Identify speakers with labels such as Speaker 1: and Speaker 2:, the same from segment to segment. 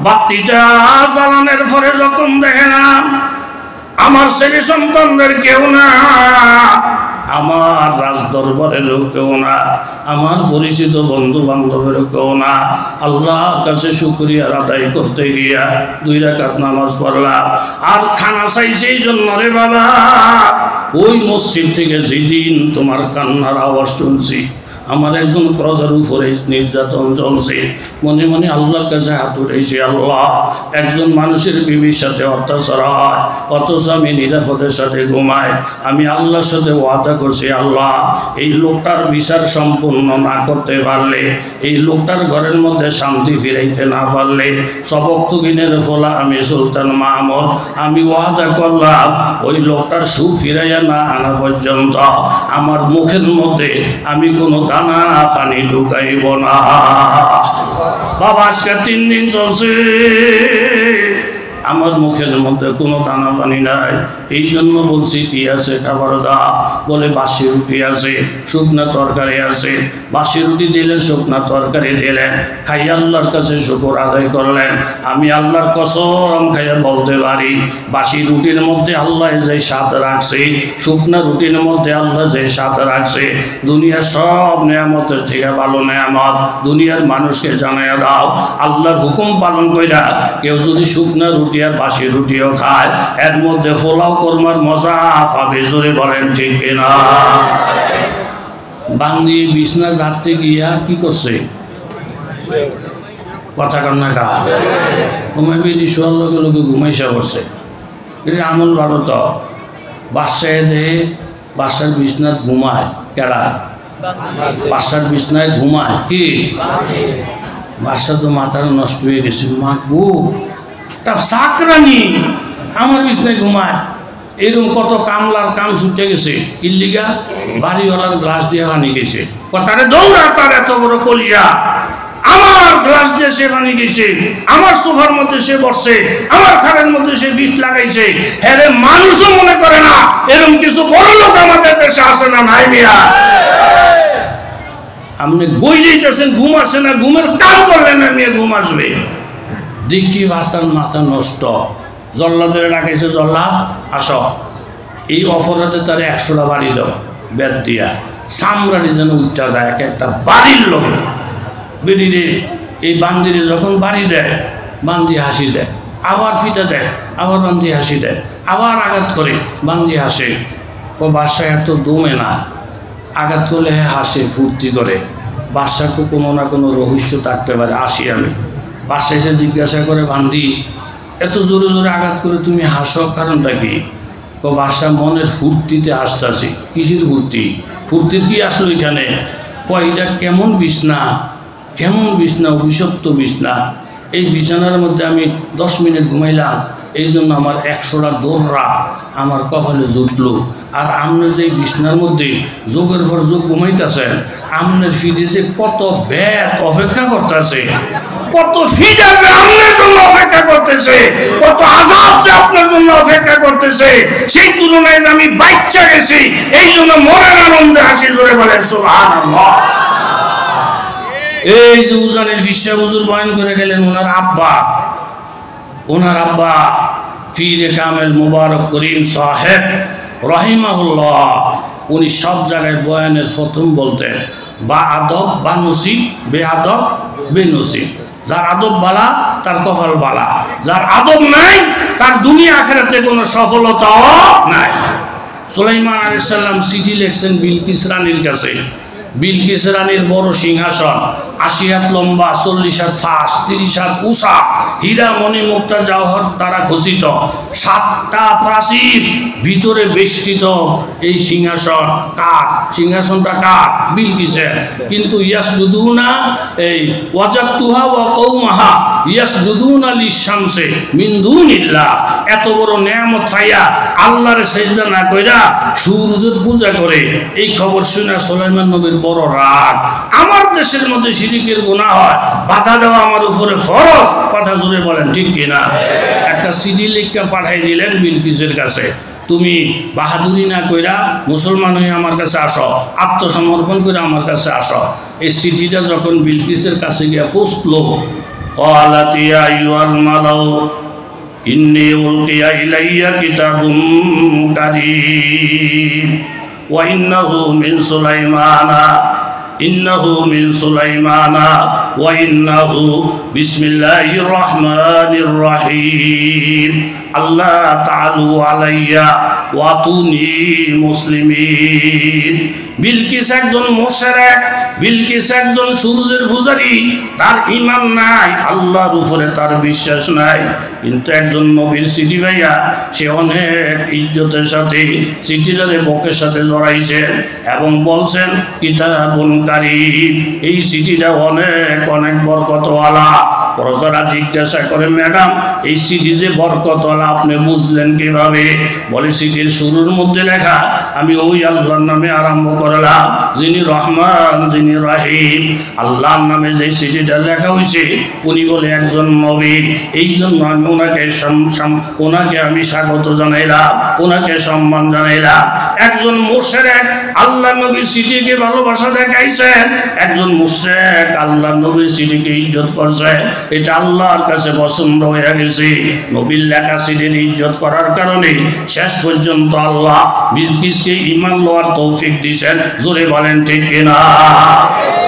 Speaker 1: বাতিটা জ্বালানোর পরে যখন দেখে না আমার ছেলে সন্তানদের কেউ না, আমার রাজ দরবারেরও কেউ না, আমার পরিচিত বন্ধু বান্ধবেরও কেউ না, আল্লাহর কাছে শুকরিয়া আদায় করতে গিয়া 2 রাকাত নামাজ পড়লাম। আর খানা চাইছে এই জন্য রে বাবা, ওই মসজিদ থেকে যেদিন তোমার কান্নার আওয়াজ শুনছি, আমার একজন প্রজার উপরে নির্যাতন চলছে, মনে মনে আল্লাহর কাছে হাত উঠেছি, আল্লাহ একজন মানুষের বিবির সাথে অত্যাচার হয়, অথচ আমি নিরাপদের সাথে ঘুমাই, আমি আল্লাহর সাথে ওয়াদা করছি, আল্লাহ এই লোকটার বিচার সম্পূর্ণ না করতে পারলে, এই লোকটার ঘরের মধ্যে শান্তি ফিরাইতে না পারলে, সবক তুকিনের ফলা আমি সুলতান মাহমুদ, আমি ওয়াদা করলাম ওই লোকটার সুখ ফিরাইয়া না আনা পর্যন্ত আমার মুখের মধ্যে আমি কোনো দানা পানি ঢুকাইব না। বাবা আজকে 3 দিন চলছে, আমার মুখের মধ্যে কোনো দানা পানি নাই। এই জন্য বলছি কি আছে খাবার দা, বলে বাসি রুটি আছে, শুকনা তরকারি আছে। বাসি রুটি দিলেন, শুকনা তরকারি দিলেন, খাই আল্লাহর কাছে শুকর আদায় করলেন। আমি আল্লাহর কসম খাইয়া বলতে পারি, বাসি রুটির মধ্যে আল্লাহ যে স্বাদ রাখছে, শুকনা রুটির মধ্যে আল্লাহ যে স্বাদ রাখছে, দুনিয়ার সব নেয়ামতের থেকে ভালো নেয়ামত দুনিয়ার মানুষকে জানাইয়া দাও। আল্লাহর হুকুম পালন কইরা কেউ যদি শুকনা রুটি আর বাসি রুটিও খায়, এর মধ্যে পোলাও কোরমার মজা পাবে, জোরে বলেন ঠিক কিনা? বান্দি বিছনা ঝাড়তে গিয়া কি করছে? কথা কন্যা কা ঘুমাইবে দি শোয়ার লগে লগে ঘুমাইসা করছে। এটা আমল ভালো তো। বাচ্চায় দেহে বাচ্চার বিছনাত ঘুমায় কেডা? বাচ্চার বিছনায় ঘুমায় কি? বাচ্চা তো মাথার নষ্ট হয়ে গেছে, মা গো তার চাকরানি আমার বিছনায় ঘুমায়। এরকম কত কামলার কাম ছুটে গেছে, ইল্লিগা বাড়িওয়ালার গ্লাস দিয়ে পানি গেছে, কথারে দৌড়া তার এত বড় কলিজা, আমার গ্লাস দিয়ে সে পানি গেছে, আমার সোফার মধ্যে সে বসছে, আমার খাটের মধ্যে সে ফিট লাগাইছে। হ্যাঁ রে, মানুষও মনে করে না এরকম কিছু বড় লোক আমাদের দেশে আসে না, নাই মিয়া? আপনি বই দিতেছেন ঘুম আসে না, ঘুমের কাম করলেন না, মেয়ে ঘুম আসবে। দেখি বাস্তার মাথা নষ্ট, জল্লাদের ডাকাইছে, জল্লাদ আসো, এই অপরাধে তার 100টা বাড়ি দাও বেদ দিয়া, সামরানি যেন উঠা যায় এক একটা বাড়ির লোক। বেরিয়ে এই বান্দিরে যখন বাড়ি দেয়, বান্দি হাসি দেয়, আবার ফিটা দেয়, আবার বান্দি হাসি দেয়, আবার আঘাত করে, বান্দি হাসে। ও বাসায় এত দমে না, আঘাত করলে হাসে, ফুর্তি করে। বাসাকে কোনো না কোনো রহস্য থাকতে পারে। আসি আমি বাসায় এসে জিজ্ঞাসা করে, বান্দি এত জোরে জোরে আঘাত করে তুমি হাসো, কারণটা কি? ও বাসা মনের ফুর্তিতে হাসতেছি। কিসের ফুর্তি? ফুর্তির কি আসলো এখানে? কয়টা কেমন বিছনা, কেমন বিছনা, অভিশপ্ত বিছনা। এই বিছানার মধ্যে আমি 10 মিনিট ঘুমাইলাম, এই জন্য আমার 100টা দৌড়রা আমার কপালে জুটলো। আর আপনার যে বিছনার মধ্যে যোগের পর যোগ ঘুমাইতেছেন, আপনার ফিডে যে কত ব্যাত অপেক্ষা করতেছে, কত ফিড আছে আপনার জন্য অপেক্ষা করতেছে, কত আযাব যে আপনার জন্য অপেক্ষা করতেছে, সেই তুলনায় আমি বাচ্চা গেছি, এই জন্য মনের আনন্দে হাসি, জোরে বলেন সুবহানাল্লাহ। এই যে উজানের ফিসা হুজুর বয়ান করে গেলেন, ওনার আব্বা ফিরে কামেল মুবারক করিম সাহেব রহিমাহুল্লাহ, উনি সব জায়গায় বয়ানের প্রথম বলতেন, বা আদব বা নসিব, বে আদব বে নসিব। যার আদব বালা তার কপাল বালা, যার আদব নাই তার দুনিয়া আখিরাতে কোনো সফলতাও নাই। সুলাইমান আলাইহিস সালাম চিঠি লিখছেন বিলকিস রানীর কাছে। বিলকিস রানীর বড় সিংহাসন, 80 হাত লম্বা, 40 হাত ফাঁস, 30 হাত উঁচা, হীরা মণি মুক্তা জওহর দ্বারা খচিত, 7টা প্রাচীর ভিতরে বেষ্টিত। এই সিংহাসন কার? সিংহাসনটা কার? বিলকিসের। কিন্তু ইয়াসজুদুনা, এই ওয়াজাতুহা ওয়া কওমাহা ইয়াসজুদুনা লিশ-শামসি মিন দুনিল্লাহ, এত বড় নেয়ামত পাইয়া আল্লাহর সেজদা না কইরা সূর্যের পূজা করে। এই খবর শুনে সুলাইমান নবীর বড় রাগ। আমার দেশের মধ্যে শিরকের গুনাহ হয়, বাধা দেওয়া আমার উপরে ফরজ। কথা জুড়ে বলেন ঠিক কিনা? একটা চিঠি লিখে পাঠাই দিলেন বিলকিসের কাছে, তুমি বাহাদুরি না কইরা মুসলমান হয়ে আমার কাছে আসো, আত্মসমর্পণ করে আমার কাছে আসো। এই চিঠিটা যখন বিলকিসের কাছে গিয়ে পৌঁছলো, قالت يا أيها الملأ إني ألقي إلي كتاب كريم وإنه من سليمان وإنه بسم الله الرحمن الرحيم الله تعالوا علي وأتوني مسلمين বিলকিস একজন মুশরিক, বিলকিস একজন সূর্যের পূজারী, তার ঈমান নাই, আল্লাহর উপরে তার বিশ্বাস নাই। কিন্তু একজন নবীর চিঠি ভাইয়া সে অনেক ইজ্জতের সাথে চিঠিটারে বুকের সাথে জড়াইছেন এবং বলছেন কিতাবুন কারীম, এই চিঠিটা অনেক অনেক বরকতওয়ালা। প্রজারা জিজ্ঞাসা করে, ম্যাডাম এই চিঠি যে বরকতওয়ালা আপনি বুঝলেন কিভাবে? বলে চিঠির শুরুর মধ্যে লেখা আমি ওই আল্লাহর নামে আরম্ভ করলাম যিনি রহমান যিনি রহিম। আল্লাহর নামে যে চিঠিটা লেখা হয়েছে উনি বলে একজন নবী, এই জন্য আমি ওনাকে আমি স্বাগত জানাইলাম, ওনাকে সম্মান জানাইলাম। একজন মুশরিক আল্লাহ নবীর চিঠিকে ভালোবাসা দেখাইছেন, একজন মুশরিক আল্লাহ নবীর চিঠিকে ইজ্জত করছে, এটা আল্লাহর কাছে পছন্দ হয়ে গেছে। নবীর লেখা চিঠির ইজ্জত করার কারণে শেষ পর্যন্ত আল্লাহ বিলকিসকে ঈমান লওয়ার তৌফিক দিয়েছেন। জোরে বলেন ঠিক কিনা?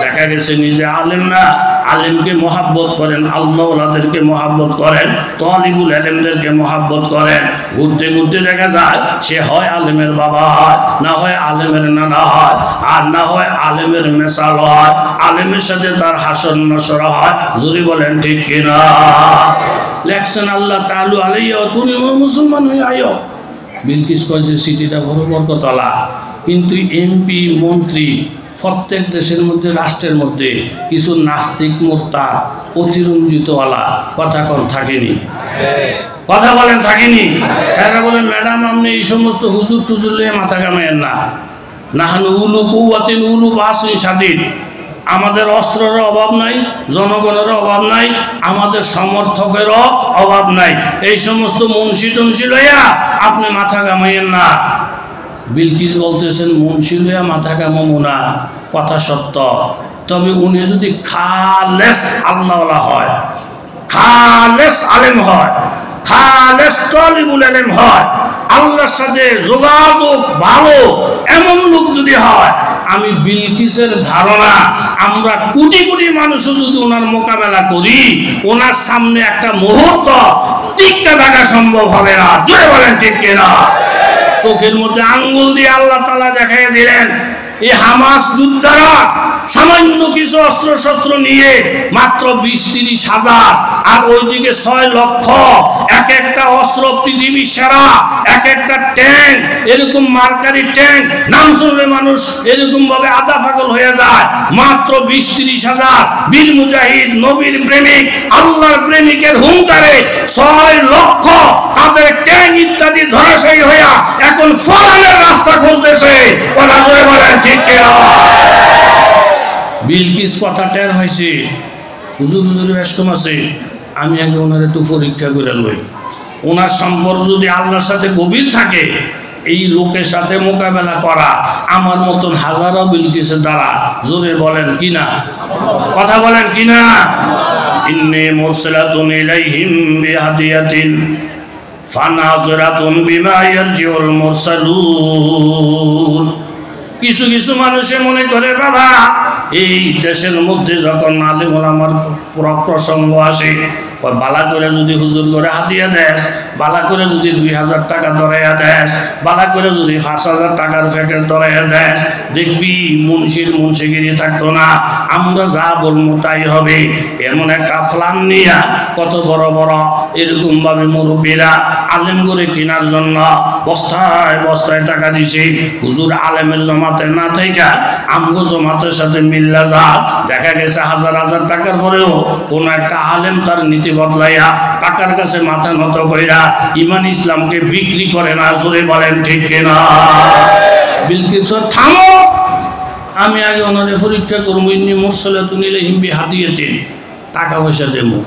Speaker 1: দেখা গেছে নিজে আলেম না, আলেমকে মহাব্বত করেন, আল্লাহওয়ালাদেরকে মহাব্বত করেন, তালিবুল ইলমদেরকে মহাব্বত করেন। ঘুরতে ঘুরতে দেখা যায় সে হয় আলেমের বাবা হয়, না হয় আলেমের নানা হয়, আর না হয় আলেমের মেসাল হয়, আলেমের সাথে তার হাসর নসর হয়। জোরে বলেন ঠিক কিনা? লেখছেন আল্লাহ তাআলা আলাইয়া তুমি মুসলমান হয়ে আয়ো। বিলকিস কয়েছে চিঠিটা বড় বরকতওয়ালা, কিন্তু এমপি মন্ত্রী প্রত্যেক দেশের মধ্যে রাষ্ট্রের মধ্যে কিছু নাস্তিক মুরতাদ অতিরঞ্জিতওয়ালা কথা কম থাকেনি, কথা বলেন থাকেনি। এরা বলেন ম্যাডাম আপনি এই সমস্ত হুজুর টুজুর নিয়ে মাথা কামায়েন না, নাহানু উলু কুওয়াতিন উলু বাসিন শাদীদ, আমাদের অস্ত্রের অভাব নাই, জনগণের অভাব নাই, আমাদের সমর্থকেরও অভাব নাই, এই সমস্ত মুন্সি টুন্সি লইয়া আপনি মাথা কামাইয়েন না। বিলকিস বলতেছেন মুন্সি লইয়া মাথা কামাবো না, কথা সত্য, তবে উনি যদি খালেস আল্লাহওয়ালা হয়, খালেস আলেম হয়, খালেস তালিবুল ইলম হয়, আল্লাহর সাথে যোগাযোগ ভালো এমন লোক যদি হয়, আমি বিলকিসের ধারণা আমরা কোটি কোটি মানুষও যদি ওনার মোকাবেলা করি, ওনার সামনে একটা মুহূর্ত টিকে থাকা সম্ভব হবে না। জোরে বলেন ঠিক কিনা? চোখের মধ্যে আঙ্গুল দিয়ে আল্লাহ তাআলা দেখাই দিলেন এই হামাস যোদ্ধারা সামান্য কিছু অস্ত্র শস্ত্র নিয়ে মাত্র 20-30 হাজার, আর ওইদিকে 6 লক্ষ, এক একটা অস্ত্র পৃথিবীর সেরা, এক একটা ট্যাঙ্ক, এরকম মার্কারি ট্যাঙ্ক নাম শুনলে মানুষ এরকম ভাবে আধা পাগল হয়ে যায়। মাত্র 20-30 হাজার বীর মুজাহিদ, নবীর প্রেমিক, আল্লাহর প্রেমিকের হুঙ্কারে 6 লক্ষ তাদের ট্যাঙ্ক ইত্যাদি ধরাশায়ী হইয়া এখন ফলানের রাস্তা খুঁজতেছে। কথা জোরে বলেন ঠিক কিনা? বিলকিস কথা টের হয়েছে, হুজুর হুজুর বেশ কম আছে, আমি আগে ওনার একটু পরীক্ষা করে লই, ওনার সম্পর্ক যদি আল্লাহর সাথে গভীর থাকে, এই লোকের সাথে মোকাবেলা করা আমার মতন হাজারো বিলকিসের দ্বারা। জোরে বলেন কিনা? কথা বলেন কিনা? ইন্নী মুরসালাতুন ইলাইহিম বিহাদিয়াতিন ফানাযিরাতুন বিমা ইয়ারজিউল মুরসালুন। কিছু কিছু মানুষে মনে করে বাবা এই দেশের মধ্যে যখন আলেম ওলামার প্রসঙ্গ আসে, বালা করে যদি হুজুর করে হাতিয়া দেশ, বালা করে যদি 2000 টাকা ধরাইয়া দেশ, বালা করে যদি 5000 টাকার প্যাকেট ধরাইয়া দেশ, দেখবি মুন্সির মুন্সিগিরি থাকতো না, আমরা যা বলবো তাই হবে। এমন একটা প্ল্যান নিয়ে কত বড় বড় এরকম ভাবে মুরব্বীরা আলেম করে কেনার জন্য বস্তায় বস্তায় টাকা দিছে। হুজুর আলেমের জমাতে না থেকে আমগো জমাতের সাথে মিল্লা যা, দেখা গেছে হাজার হাজার টাকার পরেও কোনো একটা আলেম তার নীতি বদলাইয়া টাকার কাছে মাথা নত কইরা ইমান ইসলামকে বিক্রি করে না। জোরে বলেন ঠিক কিনা? বিলকিস থামো, আমি আগে ওনারে পরীক্ষা করবো। ইন্নী মুরসালাতুন ইলাইহিম বিহাদিয়াতিন, টাকা পয়সা দেবো।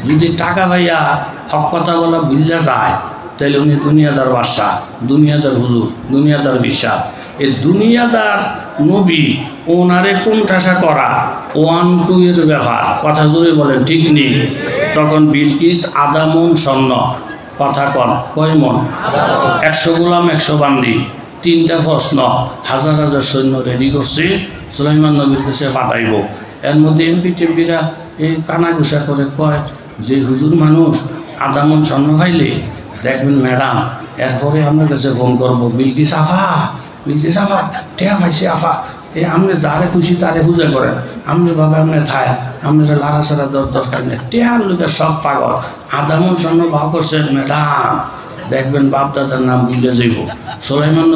Speaker 1: যদি টাকা ভাইয়া হক কথা বলা ভুলিয়া যায়, তাহলে উনি দুনিয়াদার বাদশা, দুনিয়াদার হুজুর, দুনিয়াদার বিশ্বাস। এ দুনিয়াদার নবী ওনারে কোণঠাসা করা 1-2 এর ব্যাপার, কথা জোরে বলেন ঠিক নেই। তখন বিলকিস আধা মন স্বর্ণ, কথা কন কয় মন, 100 গোলাম 100 বান্দি, 3টা প্রশ্ন, হাজার হাজার সৈন্য রেডি করছে, সুলাইমান নবীর কাছে পাঠাইব। এর মধ্যে এমপি টেম্পিরা এই কানাঘুষা করে কয় যে হুজুর মানুষ আধা মন স্বর্ণ পাইলে দেখবেন ম্যাডাম, এরপরে আপনার কাছে ফোন করবো, বিলকিস আফা, বিলকিস আফা টেয়া পাইছে আফা, এই আপনি যারে খুশি তারে পূজা করেন, আপনি বাবা আপনি থায়, আপনার লাড়া ছাড়া দরকার নেই, টেয়ার লোকের সব পাগল, আধা মন স্বর্ণ ভাব করছেন ম্যাডাম, দেখবেন বাপ দাদার নাম ভুলে যাইব। সুলাইমান